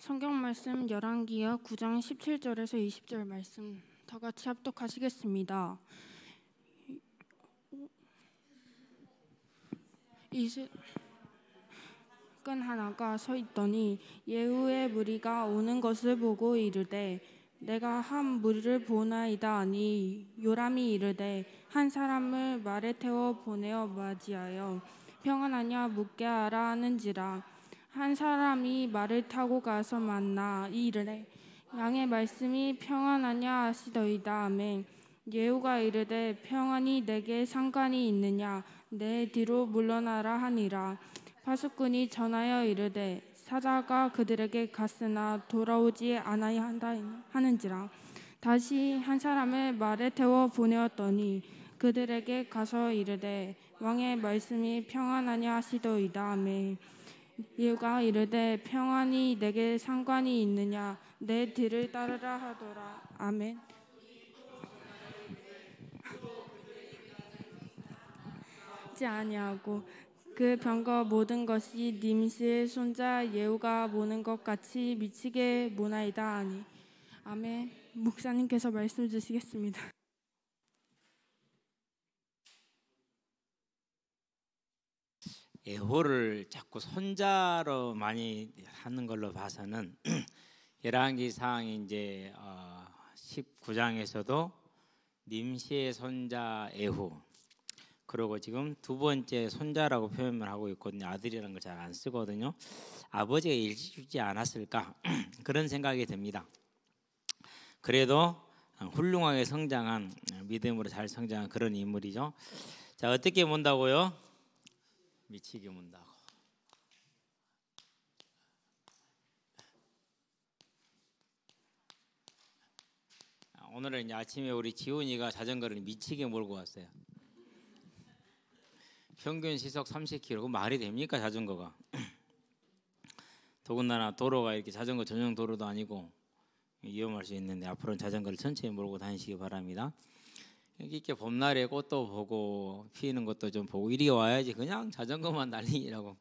성경 말씀 열왕기하 9장 17절에서 20절 말씀 다 같이 합독하시겠습니다. 끈 하나가 서 있더니 예후의 무리가 오는 것을 보고 이르되 내가 한 무리를 보나이다 하니 요람이 이르되 한 사람을 말에 태워 보내어 맞이하여 평안하냐 묻게 하라 하는지라. 한 사람이 말을 타고 가서 만나 이르되 양의 말씀이 평안하냐 하시더이다 하매 예후가 이르되 평안이 내게 상관이 있느냐 내 뒤로 물러나라 하니라. 파수꾼이 전하여 이르되 사자가 그들에게 갔으나 돌아오지 않아야 한다 하는지라. 다시 한 사람을 말에 태워 보내었더니 그들에게 가서 이르되 왕의 말씀이 평안하냐 하시더이다 하매 예후가 이르되 평안이 내게 상관이 있느냐 내 뒤를 따르라 하더라. 아멘. 하지 아니하고 그 병거 모든 것이 님시의 손자 예후가 모는 것 같이 미치게 모나이다 하니. 아멘. 목사님께서 말씀 주시겠습니다. 예후를 자꾸 손자로 많이 하는 걸로 봐서는 열왕기상 이제 19장에서도 님시의 손자 예후, 그리고 지금 두 번째 손자라고 표현을 하고 있거든요. 아들이라는 걸 잘 안 쓰거든요. 아버지가 일찍 죽지 않았을까 그런 생각이 듭니다. 그래도 훌륭하게 성장한, 믿음으로 잘 성장한 그런 인물이죠. 자, 어떻게 본다고요? 미치게 문다고. 오늘은 이제 아침에 우리 지훈이가 자전거를 미치게 몰고 왔어요. 평균 시속 30km. 그 말이 됩니까, 자전거가? 더군다나 도로가 이렇게 자전거 전용 도로도 아니고 위험할 수 있는데 앞으로는 자전거를 천천히 몰고 다니시기 바랍니다. 이렇게 봄날에 꽃도 보고 피는 것도 좀 보고 이리 와야지 그냥 자전거만 달리라고.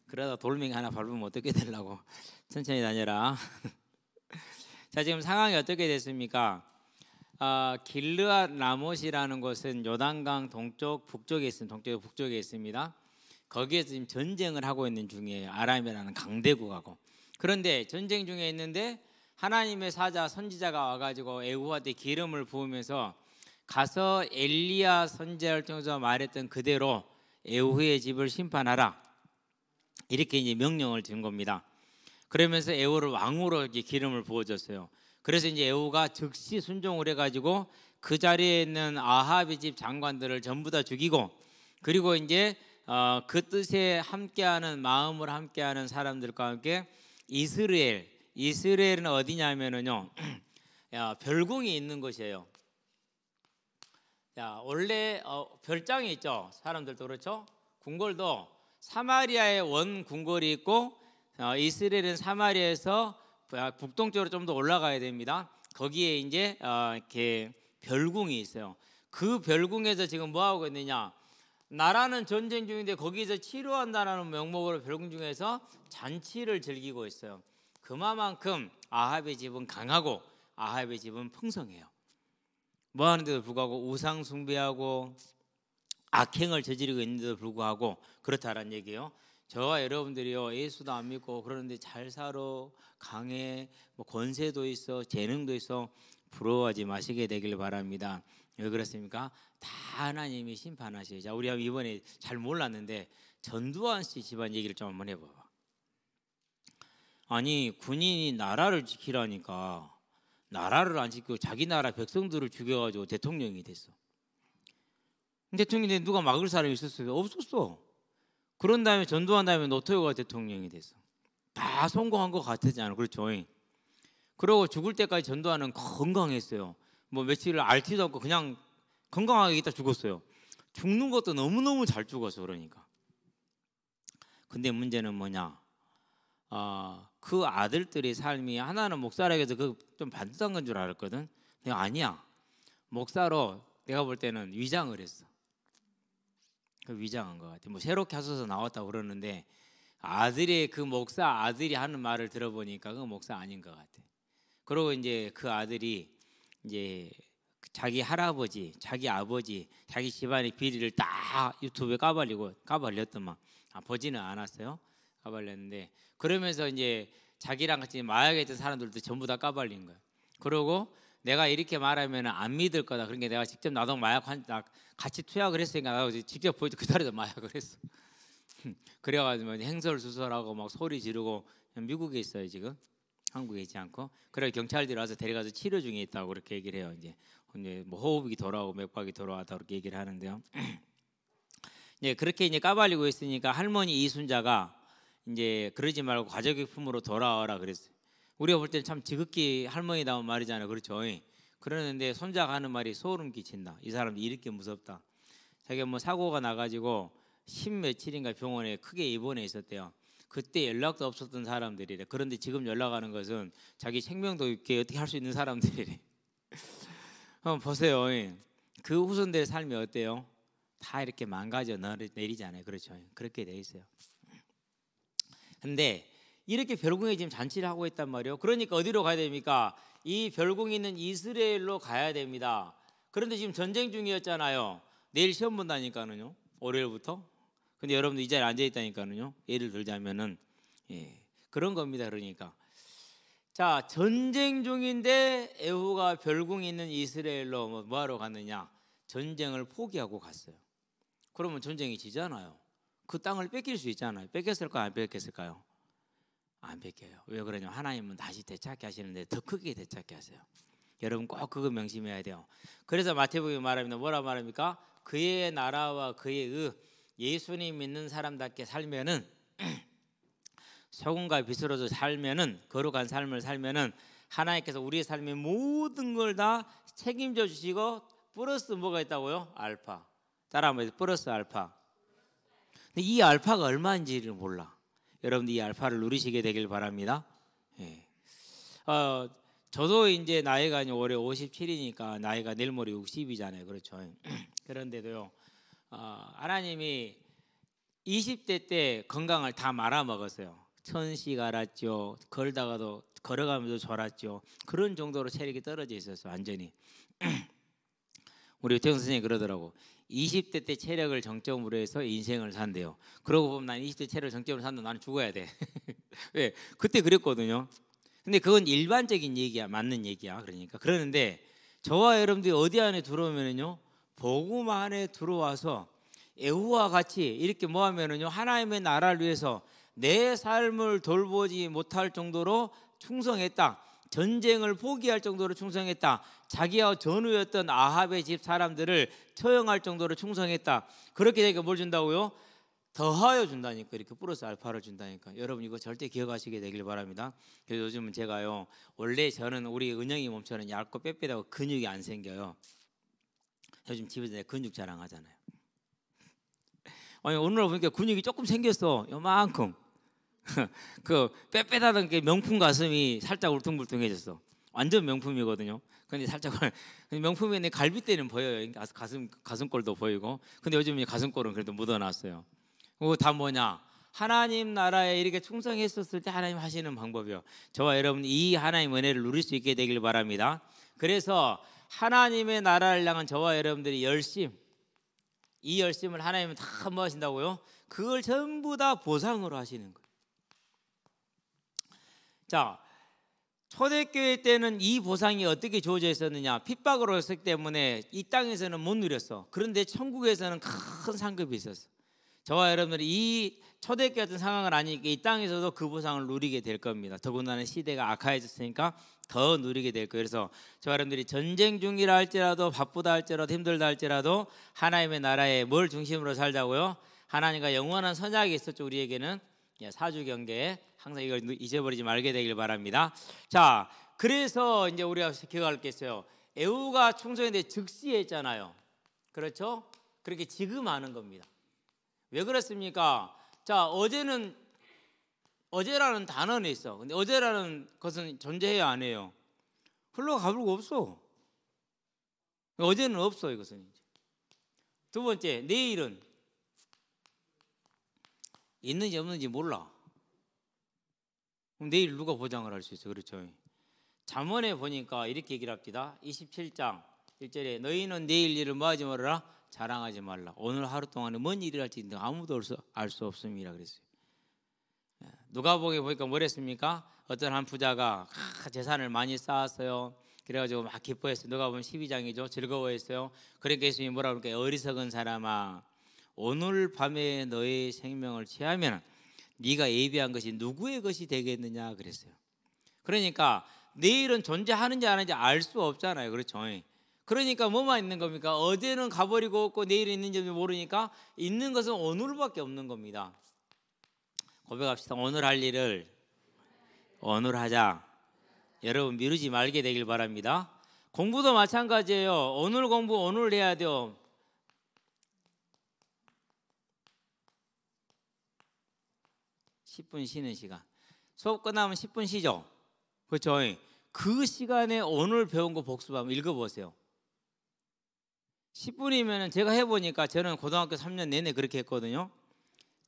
그러다 돌멩이 하나 밟으면 어떻게 되려고. 천천히 다녀라. 자, 지금 상황이 어떻게 됐습니까? 길르앗 라못이라는 곳은 요단강 동쪽 북쪽에 있습니다. 동쪽 북쪽에 있습니다. 거기에서 지금 전쟁을 하고 있는 중이에요. 아람이라는 강대국하고. 그런데 전쟁 중에 있는데 하나님의 사자 선지자가 와가지고 예후한테 기름을 부으면서 가서 엘리야 선지자를 통해서 말했던 그대로 예후의 집을 심판하라, 이렇게 이제 명령을 준 겁니다. 그러면서 예후를 왕으로 이제 기름을 부어줬어요. 그래서 이제 예후가 즉시 순종을 해가지고 그 자리에 있는 아합의 집 장관들을 전부 다 죽이고, 그리고 이제 그 뜻에 함께하는, 마음을 함께하는 사람들과 함께 이스라엘은 어디냐면은요, 별궁이 있는 곳이에요. 원래 별장이 있죠. 사람들도 그렇죠. 궁궐도 사마리아에 원 궁궐이 있고, 이스라엘은 사마리아에서 북동쪽으로 좀 더 올라가야 됩니다. 거기에 이제 이렇게 별궁이 있어요. 그 별궁에서 지금 뭐 하고 있느냐? 나라는 전쟁 중인데 거기서 치료한다라는 명목으로 별궁 중에서 잔치를 즐기고 있어요. 그만큼 아합의 집은 강하고 아합의 집은 풍성해요. 뭐 하는데도 불구하고 우상 숭배하고 악행을 저지르고 있는데도 불구하고 그렇다라는 얘기예요. 저와 여러분들이요, 예수도 안 믿고 그러는데 잘 살아, 강해, 뭐 권세도 있어, 재능도 있어, 부러워하지 마시게 되길 바랍니다. 왜 그렇습니까? 다 하나님이 심판하셔요. 자, 우리 이번에 잘 몰랐는데 전두환 씨 집안 얘기를 좀 한번 해봐봐. 아니, 군인이 나라를 지키라니까 나라를 안 지키고 자기 나라 백성들을 죽여가지고 대통령이 됐어. 대통령이 됐는데 누가 막을 사람이 있었어요? 없었어. 그런 다음에 전두환 다음에 노태우가 대통령이 됐어. 다 성공한 것 같았잖아. 그렇죠? 그러고 죽을 때까지 전두환은 건강했어요. 뭐 며칠을 앓지도 않고 그냥 건강하게 있다 죽었어요. 죽는 것도 너무너무 잘 죽었어. 그러니까. 근데 문제는 뭐냐? 그 아들들의 삶이, 하나는 목사라고 해서 좀 반듯한 건 줄 알았거든. 근데 아니야. 목사로 내가 볼 때는 위장을 했어. 그 위장한 것 같아. 뭐 새롭게 하셔서 나왔다고 그러는데 아들의 그 목사 아들이 하는 말을 들어보니까 그 목사 아닌 것 같아. 그리고 이제 그 아들이 이제 자기 할아버지, 자기 아버지, 자기 집안의 비리를 다 유튜브에 까발렸더만. 보지는 않았어요. 까발렸는데 그러면서 이제 자기랑 같이 마약했던 사람들도 전부 다 까발린 거예요. 그러고 내가 이렇게 말하면 안 믿을 거다. 그러니까 내가 직접 나도 마약 같이 투약을 했으니까 나도 직접 보여줘. 그 자리에서 마약을 했어. 그래가지고 행설수설하고 막 소리 지르고 미국에 있어요 지금. 한국에 있지 않고. 그래 경찰들이 와서 데려가서 치료 중에 있다고 그렇게 얘기를 해요. 이제 뭐 호흡이 돌아오고 맥박이 돌아왔다 그렇게 얘기를 하는데요. 네, 그렇게 이제 까발리고 있으니까 할머니 이순자가 이제 그러지 말고 가족의 품으로 돌아와라 그랬어요. 우리가 볼 때는 참 지극히 할머니다운 말이잖아요. 그렇죠? 그러는데 손자가 하는 말이 소름 끼친다. 이 사람도 이렇게 무섭다. 자기가 뭐 사고가 나가지고 10며칠인가 병원에 크게 입원해 있었대요. 그때 연락도 없었던 사람들이래. 그런데 지금 연락하는 것은 자기 생명도 있게 어떻게 할 수 있는 사람들이래. 한번 보세요. 그 후손들의 삶이 어때요? 다 이렇게 망가져 내리잖아요. 그렇죠? 그렇게 돼 있어요. 근데 이렇게 별궁에 지금 잔치를 하고 있단 말이에요. 그러니까 어디로 가야 됩니까? 이 별궁이 있는 이스라엘로 가야 됩니다. 그런데 지금 전쟁 중이었잖아요. 내일 시험 본다니까는요. 월요일부터. 근데 여러분들 이 자리에 앉아 있다니까는요. 예를 들자면은 그런 겁니다. 그러니까 자, 전쟁 중인데 에후가 별궁이 있는 이스라엘로 뭐하러 갔느냐? 전쟁을 포기하고 갔어요. 그러면 전쟁이 지잖아요. 그 땅을 뺏길 수 있잖아요. 뺏겼을까요? 안 뺏겼을까요? 안 뺏겨요. 왜 그러냐면 하나님은 다시 되찾게 하시는데 더 크게 되찾게 하세요. 여러분 꼭 그거 명심해야 돼요. 그래서 마태복음에 말합니다. 뭐라 말합니까? 그의 나라와 그의 의, 예수님 믿는 사람답게 살면은 소금과 빛으로서 살면은 거룩한 삶을 살면은 하나님께서 우리의 삶의 모든 걸 다 책임져 주시고 플러스 뭐가 있다고요? 알파. 따라 한번 해서 플러스 알파. 근데 이 알파가 얼마인지를 몰라. 여러분들 이 알파를 누리시게 되길 바랍니다. 저도 이제 나이가 올해 57이니까 나이가 내일 모레 60이잖아요. 그렇죠? 그런데도요. 하나님이 20대 때 건강을 다 말아먹었어요. 천식 알았죠. 걸다가도 걸어가면서 졸았죠. 그런 정도로 체력이 떨어져 있었어요. 완전히. 우리 태영 선생님이 그러더라고. 20대 때 체력을 정점으로 해서 인생을 산대요. 그러고 보면 난 20대 체력을 정점으로 산다. 나는 죽어야 돼. 왜? 그때 그랬거든요. 근데 그건 일반적인 얘기야. 맞는 얘기야. 그러니까. 그러는데 저와 여러분들이 어디 안에 들어오면은요. 복음 안에 들어와서 에후와 같이 이렇게 뭐 하면은요. 하나님의 나라를 위해서 내 삶을 돌보지 못할 정도로 충성했다. 전쟁을 포기할 정도로 충성했다. 자기와 전우였던 아합의 집 사람들을 처형할 정도로 충성했다. 그렇게 되니까 뭘 준다고요? 더하여 준다니까. 이렇게 플러스 알파를 준다니까. 여러분 이거 절대 기억하시게 되길 바랍니다. 그래서 요즘은 제가요. 원래 저는 우리 은영이 몸처럼 얇고 빽빽하고 근육이 안 생겨요. 요즘 집에서 내가 근육 자랑하잖아요. 아니 오늘 보니까 근육이 조금 생겼어. 요만큼. 그 빽빽하던 게 명품 가슴이 살짝 울퉁불퉁해졌어. 완전 명품이거든요. 근데 살짝 명품이 내 갈비대는 보여요. 가슴골도 보이고. 근데 요즘 이 가슴골은 그래도 묻어놨어요. 그거 다 뭐냐? 하나님 나라에 이렇게 충성했었을 때 하나님 하시는 방법이요. 저와 여러분 이 하나님 은혜를 누릴 수 있게 되길 바랍니다. 그래서 하나님의 나라를 향한 저와 여러분들이 열심, 이 열심을 하나님은 다 뭐 하신다고요? 그걸 전부 다 보상으로 하시는 거예요. 자, 초대교회 때는 이 보상이 어떻게 주어져 있었느냐? 핍박으로 했기 때문에 이 땅에서는 못 누렸어. 그런데 천국에서는 큰 상급이 있었어. 저와 여러분들이 이 초대교회 같은 상황을 아니니까 이 땅에서도 그 보상을 누리게 될 겁니다. 더군다나 시대가 악화해졌으니까 더 누리게 될 거예요. 그래서 저와 여러분들이 전쟁 중이라 할지라도 바쁘다 할지라도 힘들다 할지라도 하나님의 나라에 뭘 중심으로 살자고요? 하나님과 영원한 선약이 있었죠. 우리에게는 사주경계 항상 이걸 잊어버리지 말게 되길 바랍니다. 자, 그래서 이제 우리가 기억할 게 있어요. 에후가 충성했는데 즉시했잖아요. 그렇죠? 그렇게 지금 하는 겁니다. 왜 그렇습니까? 자, 어제라는 단어는 있어. 근데 어제라는 것은 존재해야 안 해요. 흘러가불고 없어. 어제는 없어. 이것은. 두 번째, 내일은 있는지 없는지 몰라. 그럼 내일 누가 보장을 할 수 있어요? 그렇죠? 잠언에 보니까 이렇게 얘기를 합니다. 27장 1절에 너희는 내일 일을 뭐 하지 말아라? 자랑하지 말라. 오늘 하루 동안에 뭔 일이 할지 아무도 알 수 없음이라 그랬어요. 누가복음에 보니까 뭐랬습니까? 어떤 한 부자가 재산을 많이 쌓았어요. 그래가지고 막 기뻐했어요. 누가복음 12장이죠. 즐거워했어요. 그러니까 예수님이 뭐라고 그러니까 어리석은 사람아, 오늘 밤에 너의 생명을 취하면 네가 예비한 것이 누구의 것이 되겠느냐 그랬어요. 그러니까 내일은 존재하는지 안 하는지 알 수 없잖아요. 그렇죠? 그러니까 뭐만 있는 겁니까? 어제는 가버리고 없고 내일은 있는지 모르니까 있는 것은 오늘밖에 없는 겁니다. 고백합시다. 오늘 할 일을 오늘 하자. 여러분 미루지 말게 되길 바랍니다. 공부도 마찬가지예요. 오늘 공부 오늘 해야 돼요. (10분) 쉬는 시간. 수업 끝나면 10분 쉬죠. 그렇죠? 그 시간에 오늘 배운 거 복습하면 읽어보세요. 10분이면 제가 해보니까 저는 고등학교 3년 내내 그렇게 했거든요.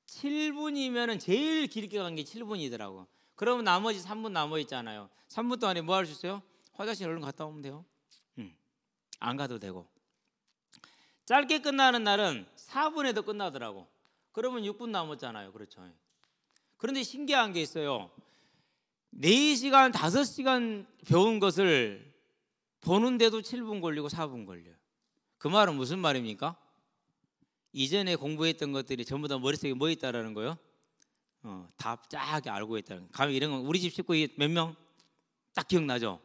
7분이면 제일 길게 간 게 7분이더라고. 그러면 나머지 3분 남아있잖아요. 3분 동안에 뭐 할 수 있어요? 화장실 얼른 갔다 오면 돼요. 안 가도 되고. 짧게 끝나는 날은 4분에도 끝나더라고. 그러면 6분 남았잖아요. 그렇죠? 그런데 신기한 게 있어요. 4시간, 5시간 배운 것을 보는데도 7분 걸리고 4분 걸려요. 그 말은 무슨 말입니까? 이전에 공부했던 것들이 전부 다 머릿속에 뭐 있다라는 거요? 다 쫙 알고 있다는 거예요. 가면 이런 건 우리 집 식구 몇 명? 딱 기억나죠?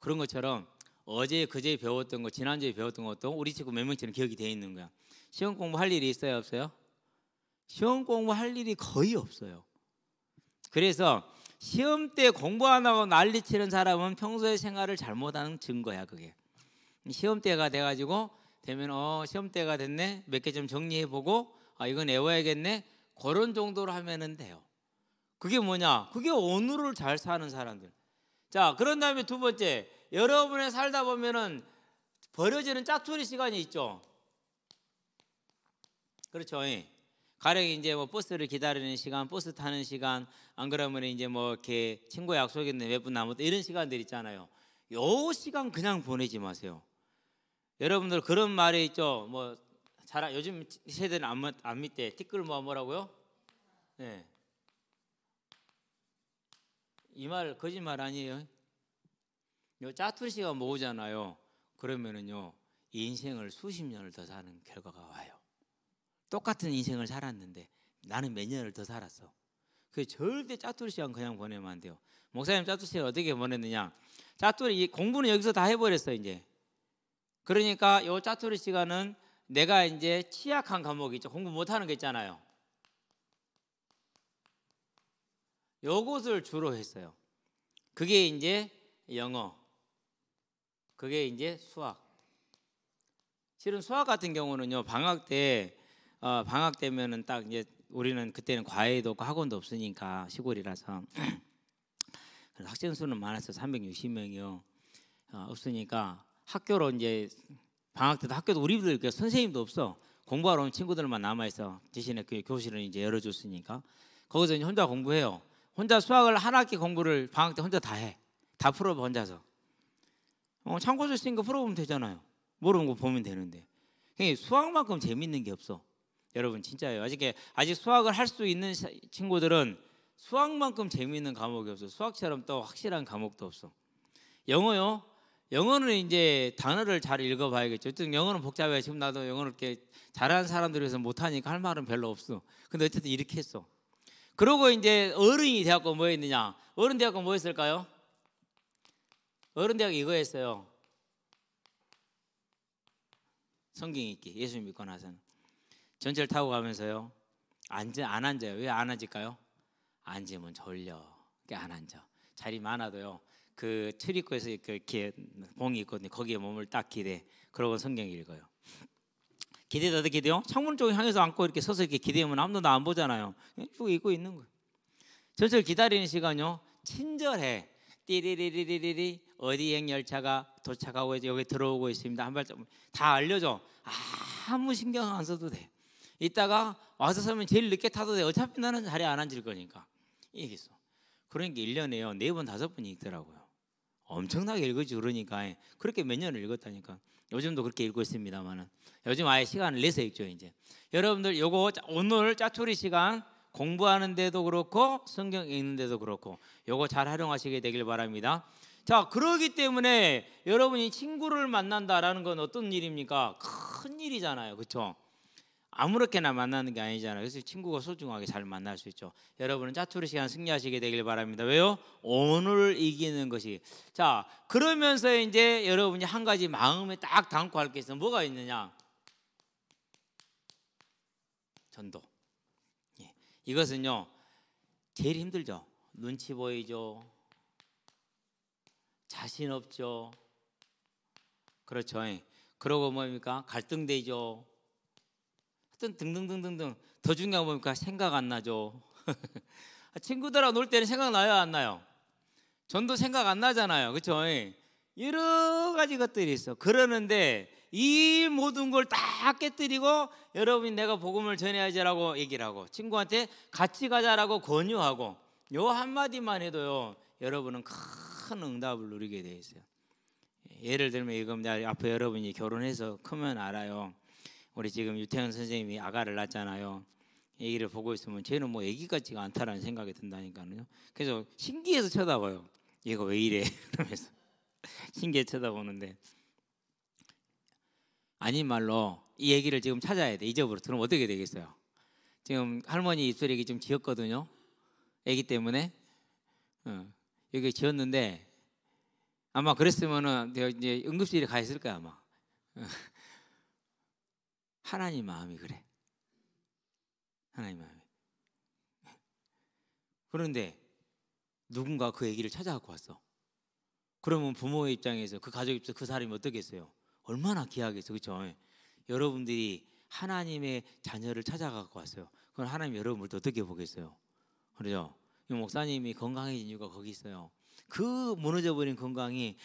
그런 것처럼 어제 그제 배웠던 거, 지난주에 배웠던 것도 우리 친구 몇 명처럼 기억이 돼 있는 거야. 시험 공부할 일이 있어요, 없어요? 시험 공부할 일이 거의 없어요. 그래서 시험 때 공부 안 하고 난리치는 사람은 평소에 생활을 잘못하는 증거야. 그게 시험 때가 돼가지고 되면 시험 때가 됐네, 몇 개 좀 정리해보고 이건 외워야겠네, 그런 정도로 하면은 돼요. 그게 뭐냐? 그게 오늘을 잘 사는 사람들. 자, 그런 다음에 두 번째, 여러분의 살다 보면은 버려지는 짜투리 시간이 있죠. 그렇죠? 가령 이제 뭐 버스를 기다리는 시간, 버스 타는 시간, 안 그러면 이제 뭐 이렇게 친구 약속했는데 몇 분 남았다, 이런 시간들 있잖아요. 요 시간 그냥 보내지 마세요. 여러분들 그런 말이 있죠. 뭐 요즘 세대는 안 믿대. 티끌 뭐라고요? 네. 이 말 거짓말 아니에요. 요 짜투리 시간 모으잖아요. 그러면은요 인생을 수십 년을 더 사는 결과가 와요. 똑같은 인생을 살았는데 나는 몇 년을 더 살았어. 그 절대 짜투리 시간 그냥 보내면 안 돼요. 목사님 짜투리 시간 어떻게 보냈느냐? 짜투리 공부는 여기서 다 해버렸어 이제. 그러니까 요 짜투리 시간은 내가 이제 취약한 과목이 있죠. 공부 못하는 게 있잖아요. 요것을 주로 했어요. 그게 이제 영어, 그게 이제 수학. 실은 수학 같은 경우는요 방학 때면은 딱 이제 우리는 그때는 과외도 없고 학원도 없으니까 시골이라서 학생 수는 많았어. 360명이요. 없으니까 학교로 이제 방학 때도 학교도 우리들 선생님도 없어. 공부하러 온 친구들만 남아 있어. 대신에 그 교실은 이제 열어줬으니까 거기서 이제 혼자 공부해요. 혼자 수학을 한 학기 공부를 방학 때 혼자 다 해. 다 풀어봐 혼자서. 참고서 있으니까 풀어보면 되잖아요. 모르는 거 보면 되는데. 수학만큼 재밌는 게 없어. 여러분 진짜예요. 아직 수학을 할 수 있는 친구들은 수학만큼 재밌는 과목이 없어. 수학처럼 또 확실한 과목도 없어. 영어요. 영어는 이제 단어를 잘 읽어봐야겠죠. 어쨌든 영어는 복잡해. 지금 나도 영어를 이렇게 잘하는 사람들에서 못하니까 할 말은 별로 없어. 근데 어쨌든 이렇게 했어. 그러고 이제 어른이 되었고 뭐 했느냐? 어른 되었고 뭐 했을까요? 어른 되었고 이거 했어요. 성경 읽기. 예수 믿고 나서는 전철 타고 가면서요. 안 앉아요. 왜 안 앉을까요? 앉으면 졸려. 그게 안 앉아. 자리 많아도요. 그 출입구에서 이렇게 봉이 있거든요. 거기에 몸을 딱 기대. 그러고 성경 읽어요. 기대도 어떻게 기대요? 창문 쪽에 향해서 앉고 이렇게 서서 이렇게 기대면 아무도 안 보잖아요. 쭉 읽고 있는 거예요. 전철 기다리는 시간요. 친절해. 띠리리리리리 어디행 열차가 도착하고 여기 들어오고 있습니다. 한 발짝 다 알려줘. 아무 신경 안 써도 돼. 이따가 와서 서면 제일 늦게 타도 돼. 어차피 나는 자리에 안 앉을 거니까. 얘기했어. 그러니까 1년에요 4번 5번 읽더라고요. 엄청나게 읽었지. 그러니까 그렇게 몇 년을 읽었다니까. 요즘도 그렇게 읽고 있습니다만은 요즘 아예 시간을 내서 읽죠. 이제 여러분들 요거 오늘 짜투리 시간 공부하는데도 그렇고 성경 읽는데도 그렇고 요거 잘 활용하시게 되길 바랍니다. 자, 그러기 때문에 여러분이 친구를 만난다라는 건 어떤 일입니까? 큰 일이잖아요. 그렇죠? 아무렇게나 만나는 게 아니잖아요. 그래서 친구가 소중하게 잘 만날 수 있죠. 여러분은 짜투리 시간 승리하시게 되길 바랍니다. 왜요? 오늘 이기는 것이. 자, 그러면서 이제 여러분이 한 가지 마음에 딱 담고 할 게 있어. 뭐가 있느냐? 전도. 예. 이것은요 제일 힘들죠. 눈치 보이죠. 자신 없죠. 그렇죠. 그러고 뭡니까? 갈등되죠. 하여튼 등등등등등. 더 중요한 건 뭡니까? 생각 안 나죠. 친구들하고 놀 때는 생각나요 안 나요? 전도 생각 안 나잖아요. 그렇죠? 여러 가지 것들이 있어. 그러는데 이 모든 걸 다 깨뜨리고 여러분이 내가 복음을 전해야지라고 얘기를 하고 친구한테 같이 가자라고 권유하고 요 한마디만 해도요 여러분은 큰 응답을 누리게 돼 있어요. 예를 들면 이거 앞에 여러분이 결혼해서 크면 알아요. 우리 지금 유태현 선생님이 아가를 낳았잖아요. 애기를 보고 있으면 쟤는 뭐 애기 같지가 않다라는 생각이 든다니까요. 그래서 신기해서 쳐다봐요. 얘가 왜 이래? 그러면서 신기해 쳐다보는데 아닌 말로 이 얘기를 지금 찾아야 돼. 잊어버려. 그럼 어떻게 되겠어요? 지금 할머니 입술이 좀 지었거든요. 애기 때문에 여기 지었는데 아마 그랬으면은 이제 응급실에 가 있을 거야 아마. 하나님 마음이 그래. 하나님 마음이. 그런데 누군가 그 얘기를 찾아갖고 왔어. 그러면 부모의 입장에서 그 가족 입장에서 그 사람이 어떻겠어요? 얼마나 귀하겠어. 그렇죠? 여러분들이 하나님의 자녀를 찾아갖고 왔어요. 그럼 하나님 여러분을 어떻게 보겠어요? 그렇죠? 이 목사님이 건강해진 이유가 거기 있어요. 그 무너져버린 건강이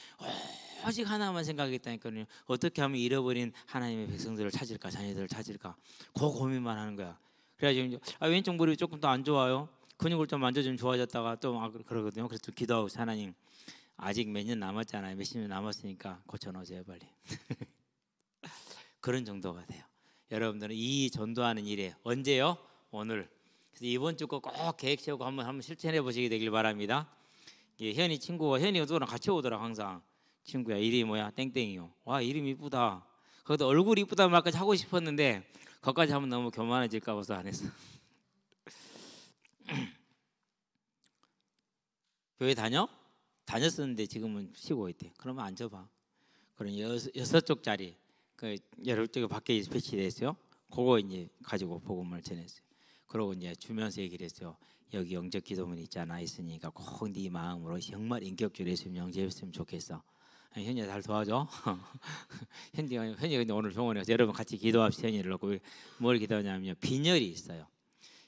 오직 하나만 생각했다니까요. 어떻게 하면 잃어버린 하나님의 백성들을 찾을까, 자녀들을 찾을까, 그 고민만 하는 거야. 그래가지고 왼쪽 무릎이 조금 더 안 좋아요. 근육을 좀 만져주면 좋아졌다가 또 그러거든요. 그래서 또 기도하고 하나님 아직 몇 년 남았잖아요. 몇십 년 남았으니까 고쳐놓으세요 빨리. 그런 정도가 돼요. 여러분들은 이 전도하는 일에 언제요? 오늘. 그래서 이번 주 꼭 계획 세우고 한번 실천해 보시게 되길 바랍니다. 현이 친구가 현이가 누구랑 같이 오더라. 항상 친구야 이름이 뭐야? 땡땡이요. 와 이름 이쁘다. 거기다 얼굴 이쁘다 말까지 하고 싶었는데 거기까지 하면 너무 교만해질까 봐서 안 했어. 교회 다녔었는데 지금은 쉬고 있대. 그러면 앉아봐. 그런 6쪽짜리 그 여러 쪽 밖에 배치돼 있어요. 그거 이제 가지고 복음을 전했어요. 그러고 이제 주면서 얘기를 했어요. 여기 영적 기도문 있잖아. 있으니까 꼭 네 마음으로 정말 인격적으로 예수님 영접했으면 좋겠어. 현이가 잘 도와줘. 현이가 근데 오늘 병원에 가서 여러분 같이 기도합시다. 현이를 놓고 뭘 기도하냐면요. 빈혈이 있어요.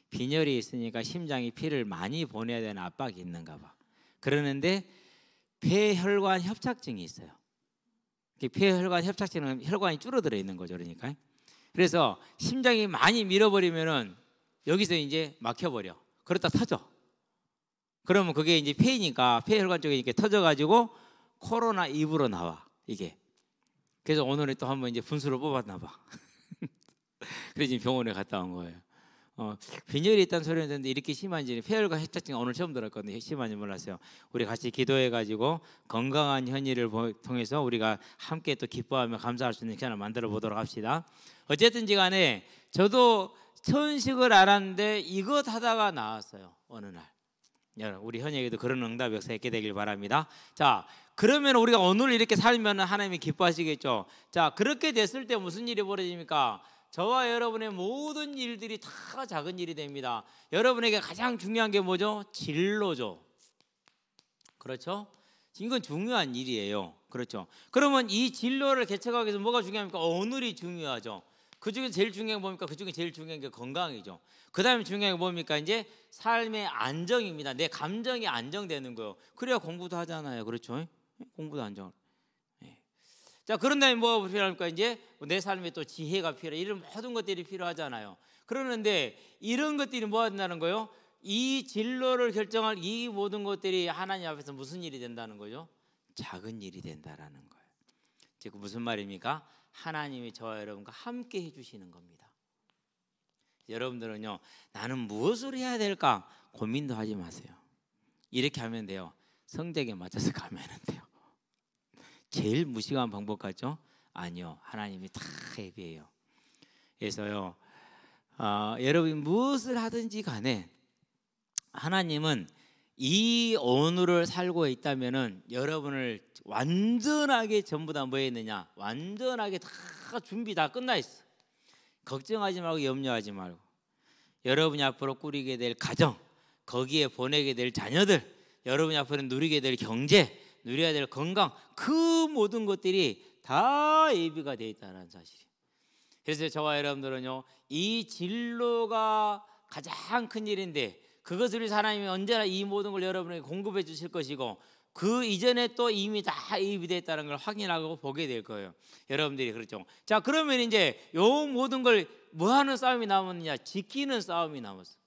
빈혈이 있으니까 심장이 피를 많이 보내야 되는 압박이 있는가 봐. 그러는데 폐혈관 협착증이 있어요. 폐혈관 협착증은 혈관이 줄어들어 있는 거죠. 그러니까. 그래서 심장이 많이 밀어버리면은 여기서 이제 막혀버려. 그러다 터져. 그러면 그게 이제 폐니까 폐혈관 쪽에 이렇게 터져가지고 코로나 입으로 나와 이게. 그래서 오늘에 또 한번 이제 분수를 뽑았나 봐. 그래서 지금 병원에 갔다 온 거예요. 빈혈이 있다는 소리는 듣는데 이렇게 심한지 폐혈관 협착증 오늘 처음 들었거든요. 심한지 몰랐어요. 우리 같이 기도해가지고 건강한 현이를 통해서 우리가 함께 또 기뻐하며 감사할 수 있는 시간을 만들어 보도록 합시다. 어쨌든지 간에 저도 천식을 알았는데 이것 하다가 나왔어요. 어느 날. 우리 현이에게도 그런 응답 역사 있게 되길 바랍니다. 자, 그러면 우리가 오늘 이렇게 살면 하나님이 기뻐하시겠죠. 자, 그렇게 됐을 때 무슨 일이 벌어집니까? 저와 여러분의 모든 일들이 다 작은 일이 됩니다. 여러분에게 가장 중요한 게 뭐죠? 진로죠. 그렇죠? 이건 중요한 일이에요. 그렇죠? 그러면 이 진로를 개척하기 위해서 뭐가 중요합니까? 오늘이 중요하죠. 그 중에 제일 중요한 게 뭡니까? 그 중에 제일 중요한 게 건강이죠. 그 다음에 중요한 게 뭡니까? 이제 삶의 안정입니다. 내 감정이 안정되는 거예요. 그래야 공부도 하잖아요. 그렇죠? 공부도 안정. 자, 그런 다음에 뭐가 필요합니까? 이제 내 삶에 또 지혜가 필요해. 이런 모든 것들이 필요하잖아요. 그러는데 이런 것들이 뭐 한다는 거예요? 이 진로를 결정할 이 모든 것들이 하나님 앞에서 무슨 일이 된다는 거죠? 작은 일이 된다라는 거예요. 즉 무슨 말입니까? 하나님이 저와 여러분과 함께 해주시는 겁니다. 여러분들은요, 나는 무엇을 해야 될까 고민도 하지 마세요. 이렇게 하면 돼요. 성적에 맞춰서 가면 돼요. 제일 무식한 방법 같죠? 아니요, 하나님이 다 예비해요. 그래서요, 여러분이 무엇을 하든지 간에 하나님은 이 오늘을 살고 있다면은 여러분을 완전하게 전부 다 뭐 했느냐? 완전하게 다 준비 다 끝나 있어. 걱정하지 말고 염려하지 말고 여러분이 앞으로 꾸리게 될 가정, 거기에 보내게 될 자녀들, 여러분이 앞으로 누리게 될 경제, 누려야 될 건강, 그 모든 것들이 다 예비가 되어 있다는 사실이에요. 그래서 저와 여러분들은요, 이 진로가 가장 큰 일인데 그것을 위해서 하나님이 언제나 이 모든 걸 여러분에게 공급해 주실 것이고 그 이전에 또 이미 다 예비되어 있다는 걸 확인하고 보게 될 거예요. 여러분들이 그렇죠. 자, 그러면 이제 요 모든 걸 뭐 하는 싸움이 남았느냐? 지키는 싸움이 남았어요.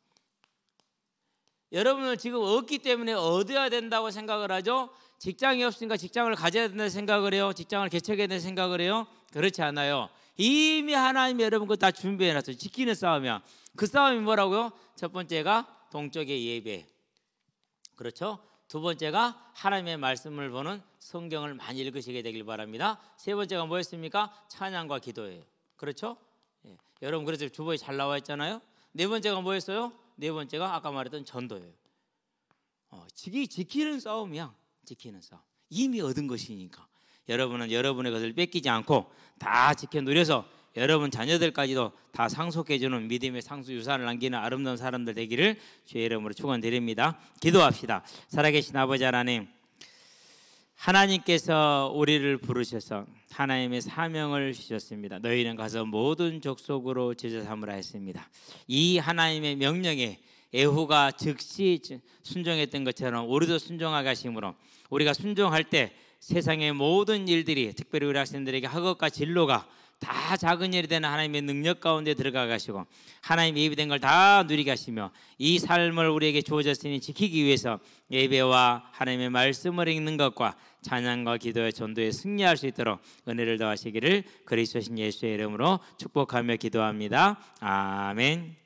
여러분은 지금 없기 때문에 얻어야 된다고 생각을 하죠. 직장이 없으니까 직장을 가져야 된다는 생각을 해요. 직장을 개척해야 된다는 생각을 해요. 그렇지 않아요. 이미 하나님이 여러분 거 다 준비해 놨어요. 지키는 싸움이야. 그 싸움이 뭐라고요? 첫 번째가 동쪽의 예배, 그렇죠? 두 번째가 하나님의 말씀을 보는 성경을 많이 읽으시게 되길 바랍니다. 세 번째가 뭐였습니까? 찬양과 기도예요. 그렇죠? 예. 여러분 그래서 주보에 잘 나와 있잖아요. 네 번째가 뭐였어요? 네 번째가 아까 말했던 전도예요. 지키는 싸움이야. 지키는 싸움. 이미 얻은 것이니까 여러분은 여러분의 것을 뺏기지 않고 다 지켜 누려서 여러분 자녀들까지도 다 상속해주는 믿음의 상수 유산을 남기는 아름다운 사람들 되기를 주의 이름으로 축원드립니다. 기도합시다. 살아계신 아버지 하나님, 하나님께서 우리를 부르셔서 하나님의 사명을 주셨습니다. 너희는 가서 모든 족속으로 제자 삼으라 했습니다. 이 하나님의 명령에 에후가 즉시 순종했던 것처럼 우리도 순종하게 하심으로 우리가 순종할 때 세상의 모든 일들이 특별히 우리 학생들에게 학업과 진로가 다 작은 일이 되는 하나님의 능력 가운데 들어가 가시고 하나님의 예비된 걸 다 누리게 하시며 이 삶을 우리에게 주어졌으니 지키기 위해서 예배와 하나님의 말씀을 읽는 것과 찬양과 기도의 전도에 승리할 수 있도록 은혜를 더하시기를 그리스도신 예수의 이름으로 축복하며 기도합니다. 아멘.